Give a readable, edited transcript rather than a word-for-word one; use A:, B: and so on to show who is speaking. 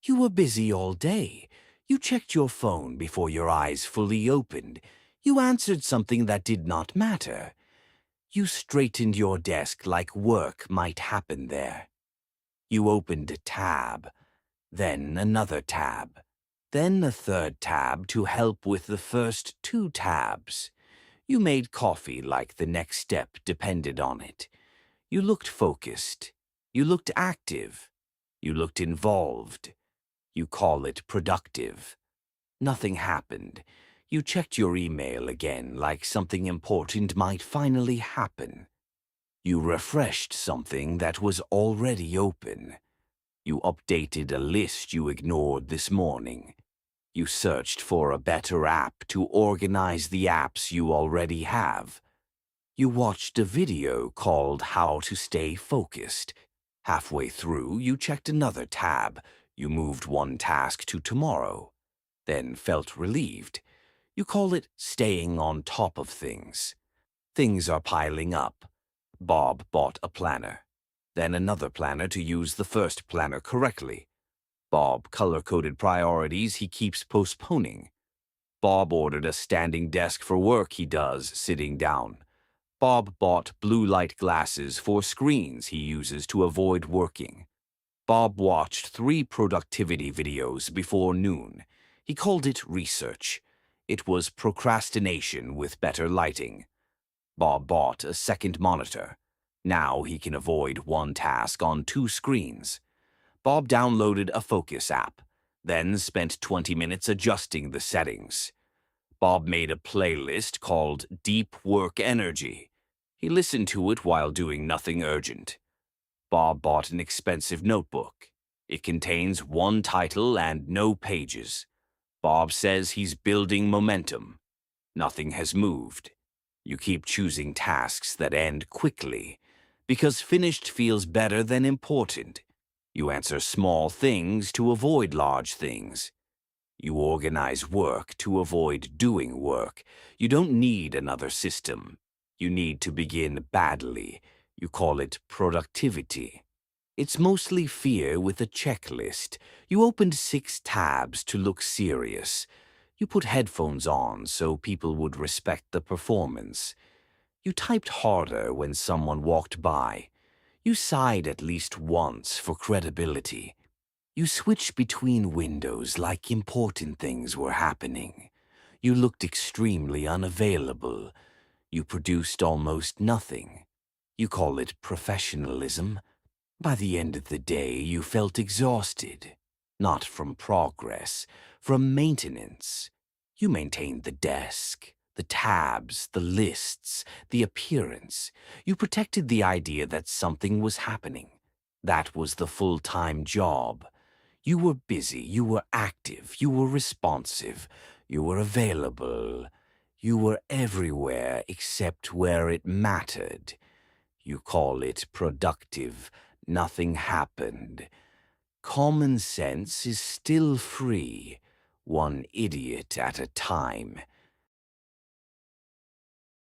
A: You were busy all day. You checked your phone before your eyes fully opened. You answered something that did not matter. You straightened your desk like work might happen there. You opened a tab, then another tab, then a third tab to help with the first two tabs. You made coffee like the next step depended on it. You looked focused. You looked active. You looked involved. You call it productive. Nothing happened. You checked your email again like something important might finally happen. You refreshed something that was already open. You updated a list you ignored this morning. You searched for a better app to organize the apps you already have. You watched a video called How to Stay Focused. Halfway through, you checked another tab. You moved one task to tomorrow, then felt relieved. You call it staying on top of things. Things are piling up. Bob bought a planner, then another planner to use the first planner correctly. Bob color-coded priorities he keeps postponing. Bob ordered a standing desk for work he does sitting down. Bob bought blue light glasses for screens he uses to avoid working. Bob watched 3 productivity videos before noon. He called it research. It was procrastination with better lighting. Bob bought a second monitor. Now he can avoid one task on 2 screens. Bob downloaded a Focus app, then spent 20 minutes adjusting the settings. Bob made a playlist called Deep Work Energy. He listened to it while doing nothing urgent. Bob bought an expensive notebook. It contains 1 title and no pages. Bob says he's building momentum. Nothing has moved. You keep choosing tasks that end quickly, because finished feels better than important. You answer small things to avoid large things. You organize work to avoid doing work. You don't need another system. You need to begin badly. You call it productivity. It's mostly fear with a checklist. You opened 6 tabs to look serious. You put headphones on so people would respect the performance. You typed harder when someone walked by. You sighed at least once for credibility. You switched between windows like important things were happening. You looked extremely unavailable. You produced almost nothing. You call it professionalism. By the end of the day, you felt exhausted. Not from progress, from maintenance. You maintained the desk, the tabs, the lists, the appearance. You protected the idea that something was happening. That was the full-time job. You were busy, you were active, you were responsive, you were available. You were everywhere except where it mattered. You call it productive. Nothing happened. Common sense is still free, one idiot at a time.